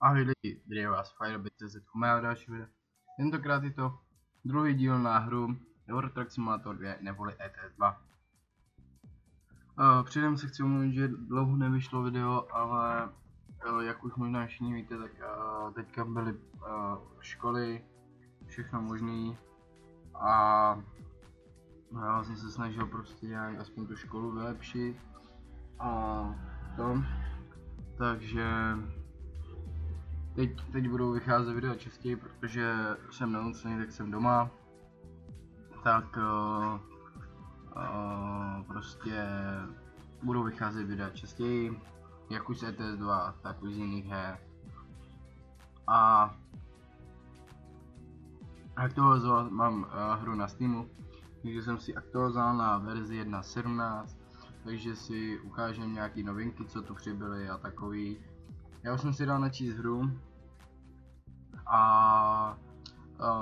Ahoj lidi, tady vás Firebase.cz a další video. Tentokrát je to druhý díl na hru Euro Truck Simulator 2 neboli ETS2. Předem se chci omluvit, že dlouho nevyšlo video, ale jak už možná všichni víte, tak teďka byly školy, všechno možný a já jsem se snažil prostě nějak aspoň tu školu vylepšit a to, takže Teď budou vycházet videa častěji, protože jsem nemocný, tak jsem doma. Tak prostě budou vycházet videa častěji, jak už z ETS2, tak už z jiných her. A aktualizovat mám hru na Steamu, takže jsem si aktualizoval na verzi 1.17, takže si ukážem nějaký novinky, co tu přibyly a takový. Já už jsem si dal načíst hru.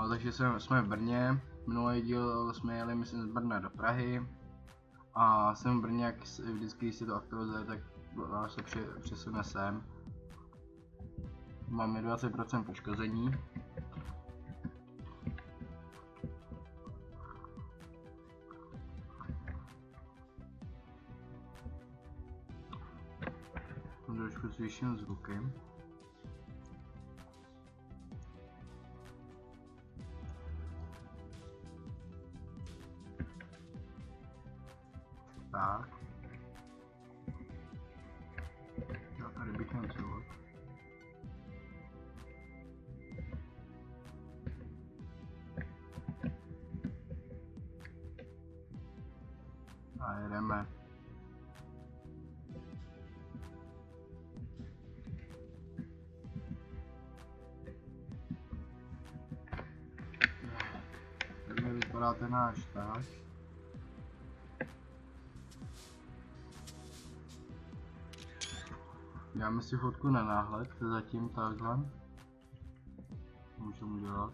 Takže jsme v Brně, minulý díl jsme jeli myslím z Brna do Prahy a jsem v Brně, jak vždycky když se to aktualizuje, tak se přesune sem. Máme 20% poškození. Trošku zvýším zvuky. Tak. Já tady bych měl zvuk. A jedeme. Takhle vypadá ten náš tak. Dáme si fotku na náhled, zatím takhle. Můžeme udělat.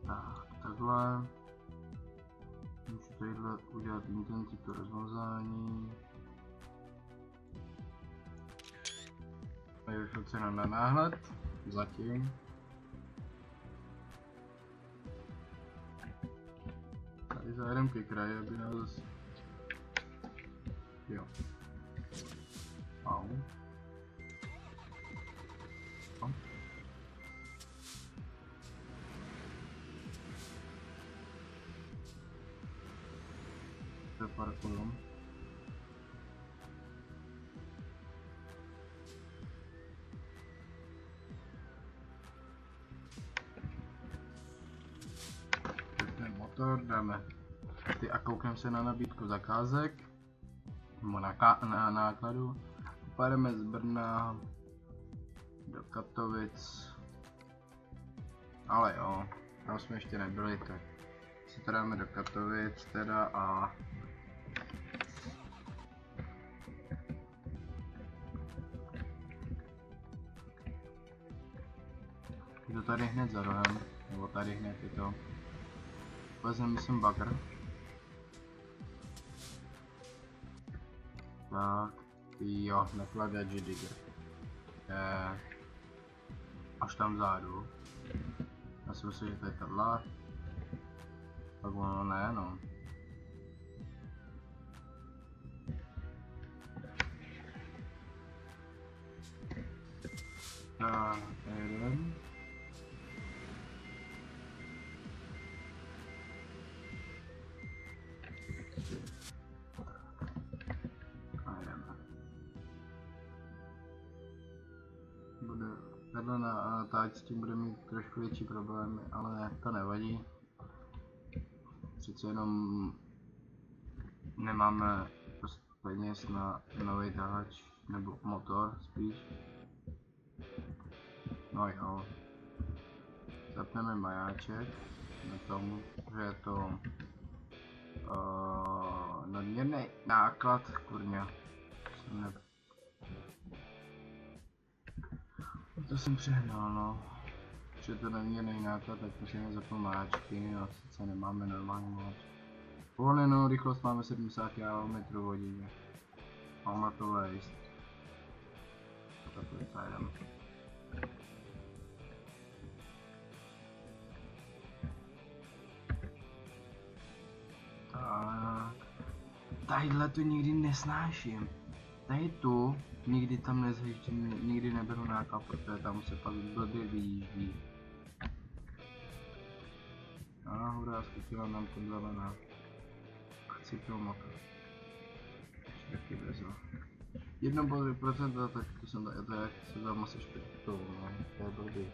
Tak, takhle. Můžu tadyhle udělat intenzitu rozmazání. Tady vyšlo cena na náhled, zatím. Tady zajedem ke kraji, aby nás zase... Jo. Au. To je parkour. Dáme ty a koukneme se na nabídku zakázek nebo na nákladu. Pojedeme z Brna do Katovic, ale jo, tam jsme ještě nebyli, tak si to dáme do Katovic teda a je to tady hned za rohem, nebo tady hned je to. Vezmeme sem bagr. Tak, jo, nakladač digger. Až tam vzadu. Já si myslím, že to je tohle. Tak ono ne, no. Tak, jeden. Takhle na táč s tím bude mít trošku větší problémy, ale to nevadí. Přece jenom nemáme dost peněz na nový tahač, nebo motor spíš. No jo. Zapneme majáček na tom, že je to nadměrný náklad, kurňa. To jsem přehnal, no. Že to neměrný náklad, tak musíme zapnout máčky a sice nemáme normální moc. Povolenou rychlost máme 70 km/h. Máme to vejst. Takhle zajdem. Tak. Tadyhle to nikdy nesnáším. Tady tu nikdy tam nezjíždím, nikdy neberu náklad, protože tam se pak blbě vyjíždí. A hurá, skutila nám to zelená. Chci to motor. Taky brzo. 1%, tak to jsem tak, to jak se tam asi špětou, no, to je blbý.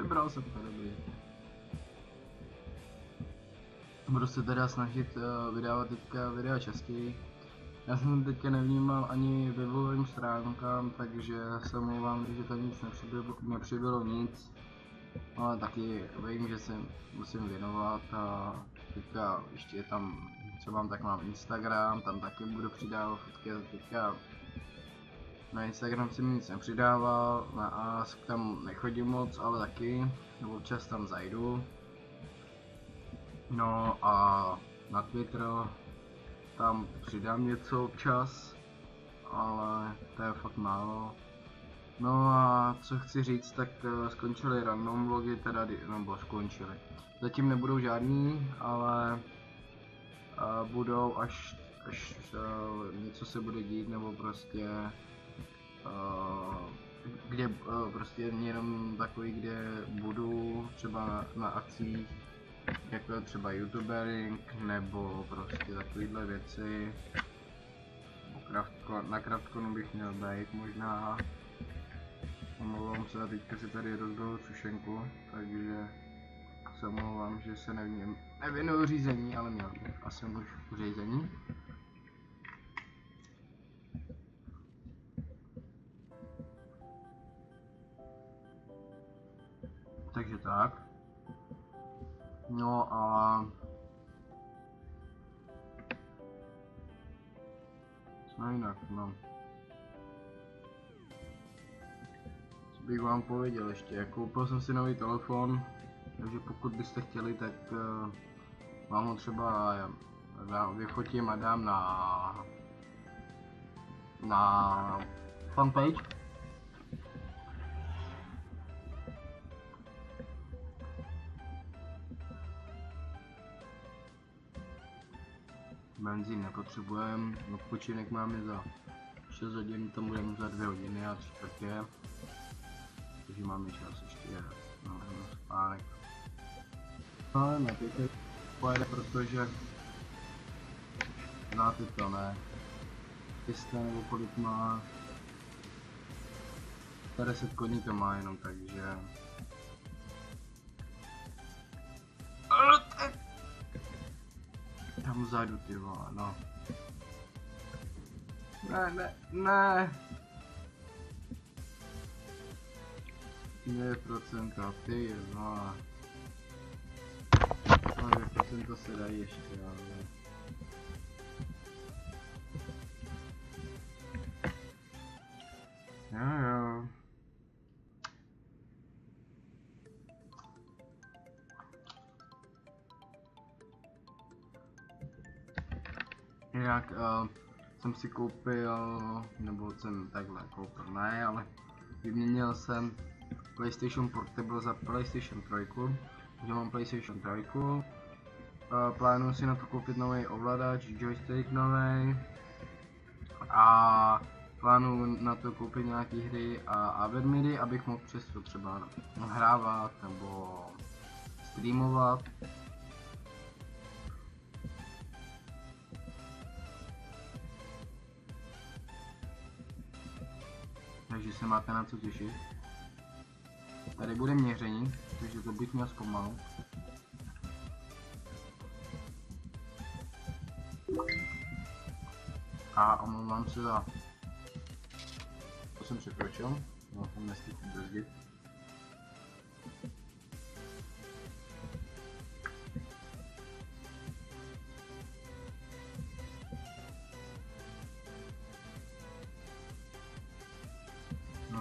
Vybral jsem to, dobrý. Budu se teda snažit vydávat teďka videa častěji. Já jsem teďka nevnímal ani webovým stránkám, takže se omlouvám, že tam nic nepřibylo nic. Ale taky vím, že se musím věnovat a teďka ještě tam, co mám, tak mám Instagram, tam taky budu přidávat fotky a teďka na Instagram jsem nic nepřidával, na Ask tam nechodím moc, ale taky, občas tam zajdu. No a na Twitter tam přidám něco občas, ale to je fakt málo. No a co chci říct, tak skončily random vlogy, teda nebo skončily. Zatím nebudou žádný, ale budou až něco se bude dít, nebo prostě kde prostě jenom takový, kde budu třeba na akcích, jako třeba youtubering, nebo prostě takovýhle věci. Na Craftconu bych měl být možná. Omlouvám se, a teďka si tady rozbil sušenku, takže se omlouvám, že se nevěnuju řízení, ale měl bych asi už řízení. Takže tak. No a co jinak, no. Co bych vám pověděl ještě, koupil jsem si nový telefon, takže pokud byste chtěli, tak vám ho třeba vyfotím a dám na fanpage. Benzín nepotřebujeme, odpočinek máme za 6 hodin, tam budeme za 2 hodiny a 3/4. Takže máme čas ještě na spánek. No ne, teď je pojede, protože znáte to, ne? 300 nebo kolik má, 50 koní to má jenom, takže tam vzadu, ty vole, no. Ne. 2%, ty vole. 2% se dají ještě, ale... Jo. Jinak jsem si koupil, nebo jsem takhle koupil, ne, ale vyměnil jsem PlayStation Portable za PlayStation 3, takže mám PlayStation 3. Plánuji si na to koupit nový ovladač, joystick nový a plánuji na to koupit nějaké hry a Avermidi, abych mohl přes to třeba hrávat nebo streamovat. Takže se máte na co těšit. Tady bude měření, takže to bych měl zpomalu. A omlouvám se za... To jsem překročil, no tam nestihl brzdit.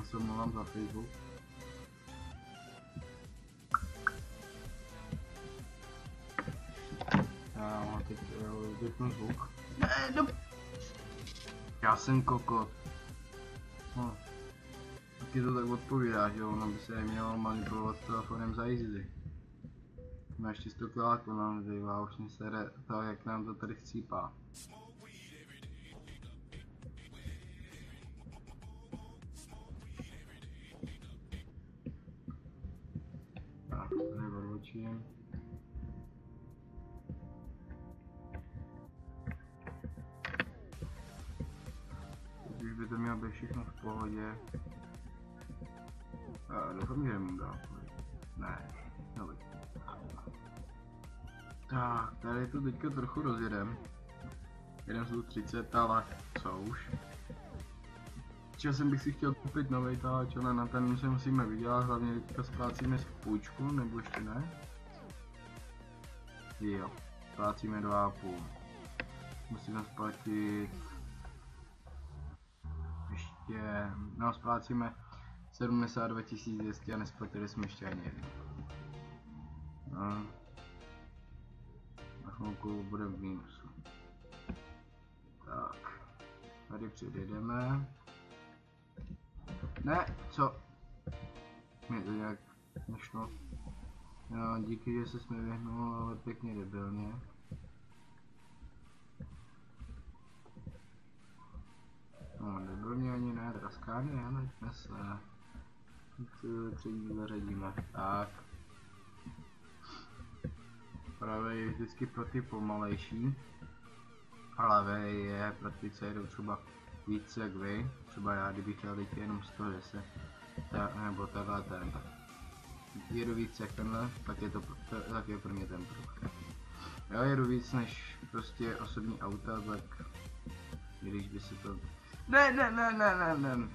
Já se omlouvám za Facebook. Já teď vypnu zvuk. Ne, no. Já jsem kokot. No. Taky to tak odpovídá, že ono by se nemělo manipulovat s telefonem za jízdy. No ještě 100 kiláků nám zbývá, už mě sere to, jak nám to tady chcípá. Tak, tady odbočím. Teď už by to mělo být všechno v pohodě. Doufám, že nemůžu dát. Ne, dobrý. Tak, tady to teďka trochu rozjedem. Jedem z 30, ale co už. Časem bych si chtěl koupit nový taháč, ale na ten se musíme vydělat, hlavně teďka splácíme půjčku, nebo ještě ne? Jo, splácíme 2,5. Musíme splatit ještě, no splácíme 72 200 a nesplatili jsme ještě ani jedno. No. Na chvilku budeme v mínusu. Tak, tady předjedeme. Ne, co? Mě to nějak nešlo. No, díky, že se jsme vyhnul, ale pěkně debilně. No, debilně ani ne, draskáně, ale dnes třetí zařadíme. Tak. Pravý je vždycky pro ty pomalejší. A levý je pro ty, co jedou třeba víc jak vy. Třeba já, kdybych chtěl teď jenom 110. Nebo tenhle ten. Jedu víc jak tenhle, tak je pro mě ten pruh. Já jedu víc než prostě osobní auta, tak když by se to... Ne, 2%,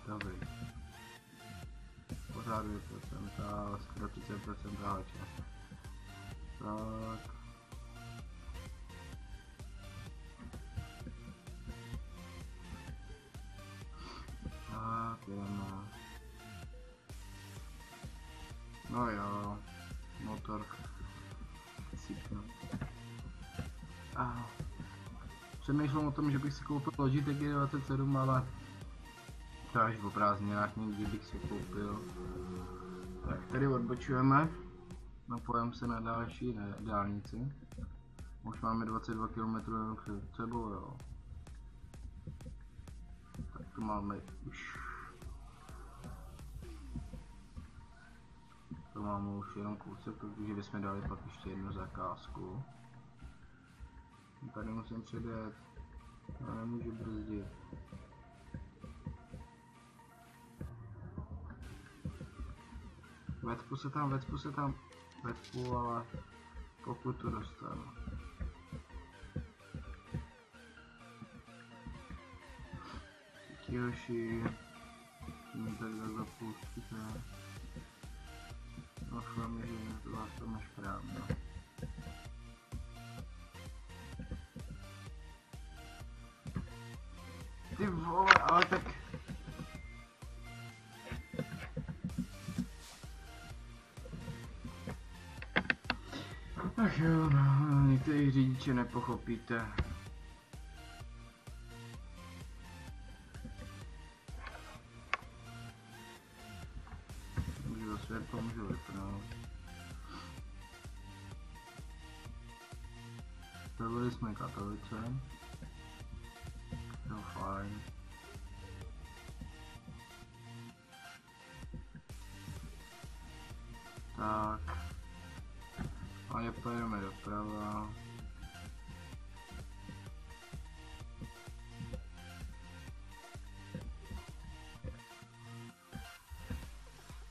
dobrý. Pořád 2%, skoro 30% háče. Tak. Tak, jdeme. No jo, motor sípnu. Přemýšlím o tom, že bych si koupil Logitech G27, ale to až po prázdninách někdy bych si koupil. Tak, tady odbočujeme. Napojím se na další dálnici. Už máme 22 km před sebou, jo. Tak to máme už. To máme už jenom kousek, protože bychom dali pak ještě jednu zakázku. Tady musím předjet, ale nemůžu brzdit. Vecpu se tam, ale pokud to dostanu. Kiyoshi, mě tady takhle pustíte. Doufám, že to vás to máš správně. Ty vole, ale tak... Ach jo, no, některý řidiče nepochopíte. Můžu to světlo, můžu vypnout. Byli jsme Katovice. No fajn. Tak. A je pojedeme doprava.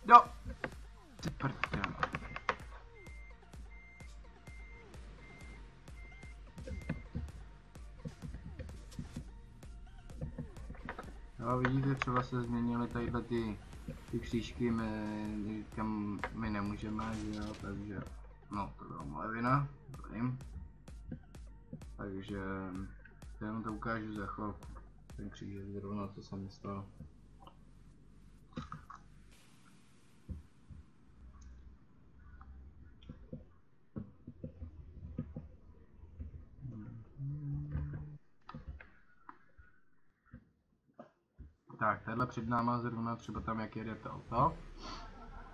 Jo! Ty prdel. Jo, vidíte, třeba se změnily tadyhle ty křížky, kam my nemůžeme, jo, takže no, to byla moje vina, vím. Takže jenom to ukážu za chvilku. Ten křížek zrovna, co jsem myslel. Tak, tenhle před náma zrovna třeba tam, jak jede to auto.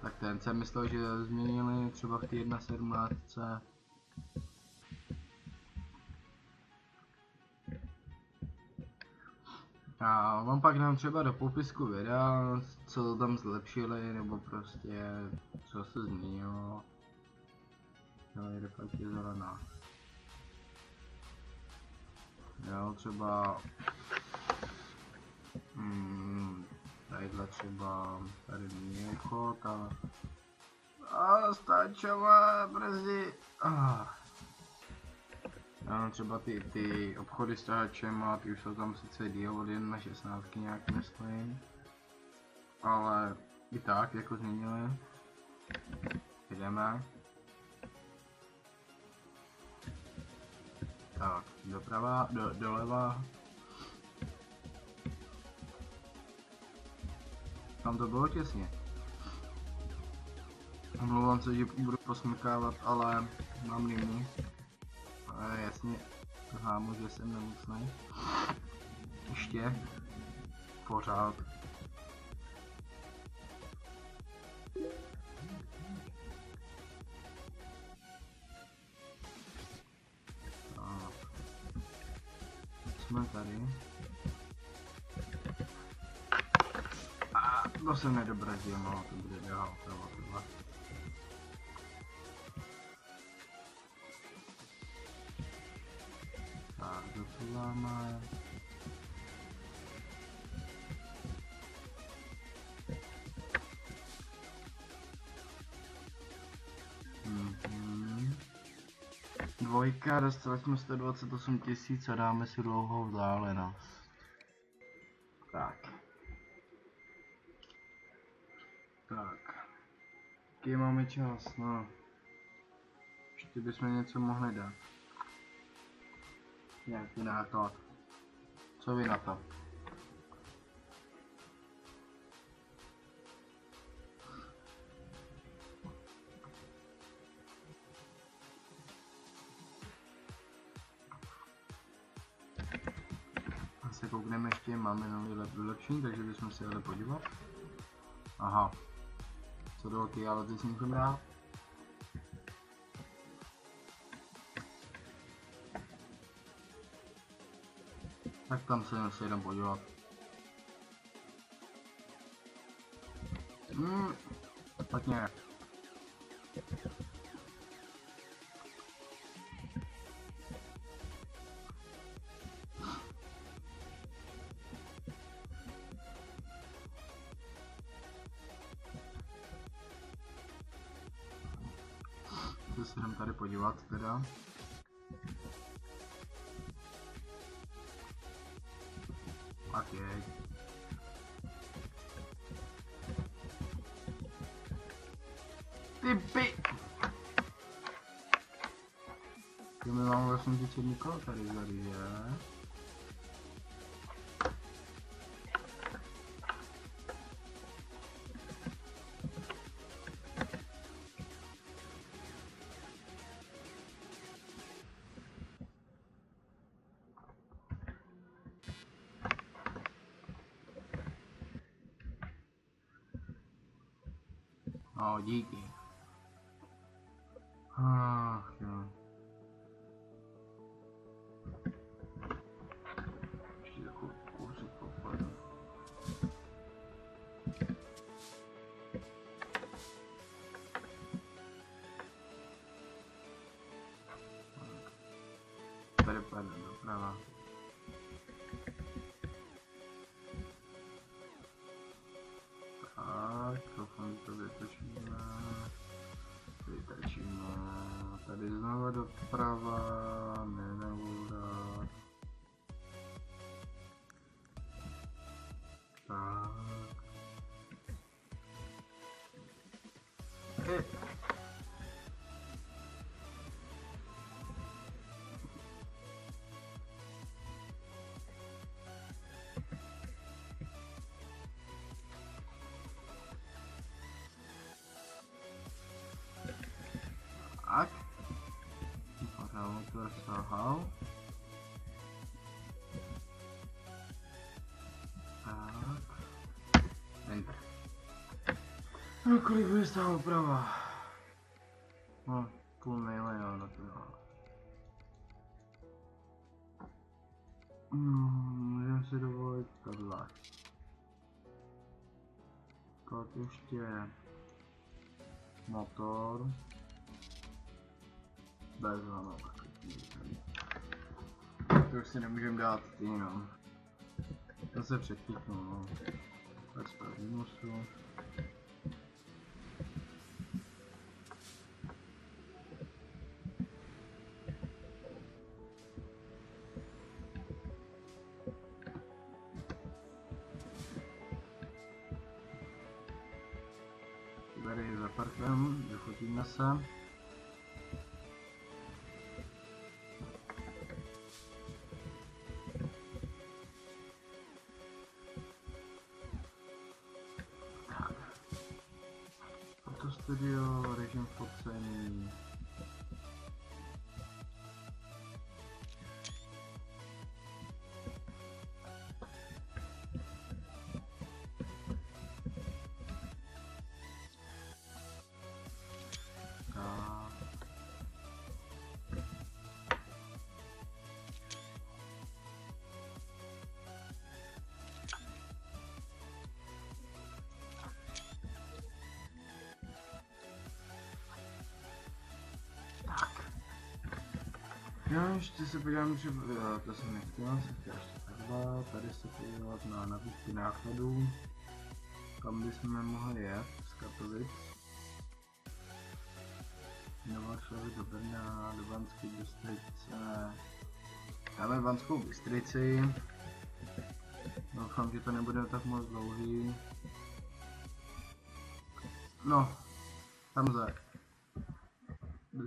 Tak ten jsem myslel, že změnili třeba v té 1.17. A on pak nám třeba do popisku videa, co tam zlepšili, nebo prostě co se změnilo. Jo, jede pak je zelená. Jo, třeba tadyhle třeba, tady není chod a stáčová brzy. No, třeba ty obchody s tahačem a ty už jsou tam sice díl od 1 na 16 nějak myslím. Ale i tak jako změnili. Jdeme. Tak, doprava, doleva. Tam to bylo těsně. Omlouvám se, že budu posmrkávat, ale mám nyní. Jasně, hámu, že jsem nemocný. Ještě. Pořád. Tak. Jsme tady. A to se nedobrazdil, no, to bude dál, tohle. Tak, docíláme. Dvojka, dostali jsme 128 000 a dáme si dlouhou vzdálenost. Tak. Tak. Jaký máme čas, no. Ještě bychom něco mohli dát. Nějaký náklad. Co vy na to? Se koukneme ještě, máme nový vylepšení, takže bychom si jeli podívat. Aha. Co do ty, ale ty si můžeme dát. Tak tam se jdem podívat. Špatně. Se jdem tady podívat teda. Okay. Ty my máme vlastně ty černý kolo tady vzadu, že? No, díky. Ach jo. Ještě takový kousek popadu. Tady padne doprava. Tak, doufám, že to vytočíme. Tady znova doprava, nenavodá. Tak. software selhal. Tak. Enter. No kolik bude stát oprava? No, půl milionu to jo. Můžeme si dovolit tohle. Pak ještě motor. Bez hlavno to už si nemůžeme dát jinou. To se překliknu, no. Bez minusu. Tady zaparkujeme, vyfotíme se. Fotostudio, režim focení. Jo, ještě se podívám, že to jsem nechtěl, se chtěl ještě takhle, tady se podívat na nabídky nákladů, kam bychom mohli jet z Katovic. Do Varšavy, do Brna, do Banské Bystrice. Dáme Banskou Bystrici. Doufám, že to nebude tak moc dlouhý. No, tam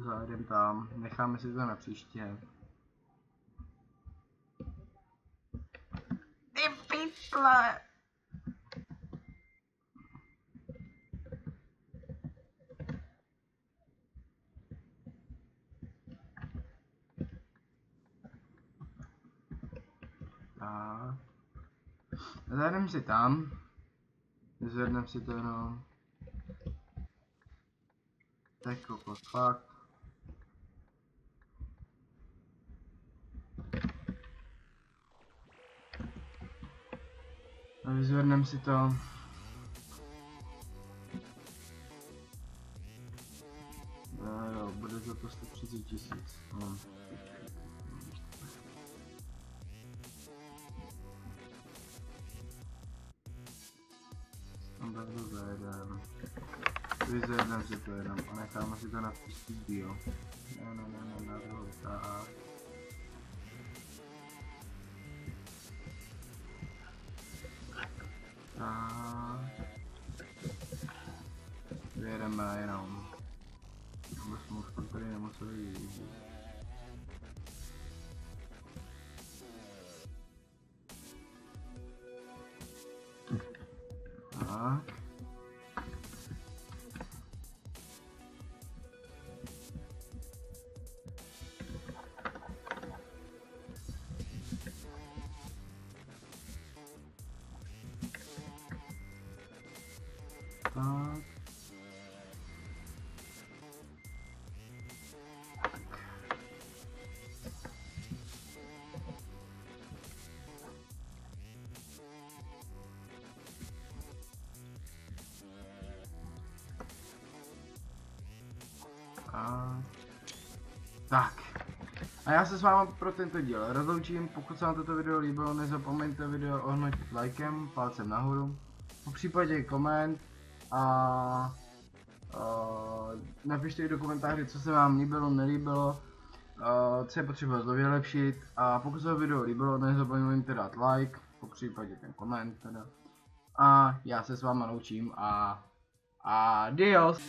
zajedem tam, necháme si to na příště. Ty pytle! Tak. Zajedem si tam. Zvedneme si to jenom. Tak kokos, fakt. A vyzvedneme si to. Jo, bude za to 130 000. No. Tak to zajedeme. Vyzvedneme si to jenom a necháme si to na studio. No, tak. Vyjedeme jenom. Aby jsme už tam tady nemuseli jít. Tak. Tak. Tak. A já se s vámi pro tento díl rozloučím. Pokud se vám toto video líbilo, nezapomeňte video ohodnotit lajkem, palcem nahoru, po případě koment a napište do komentáři, co se vám líbilo, nelíbilo, co je potřeba vylepšit, a pokud se vám video líbilo, nezapomeňte dát like, po případě ten koment teda. A já se s váma loučím a adios.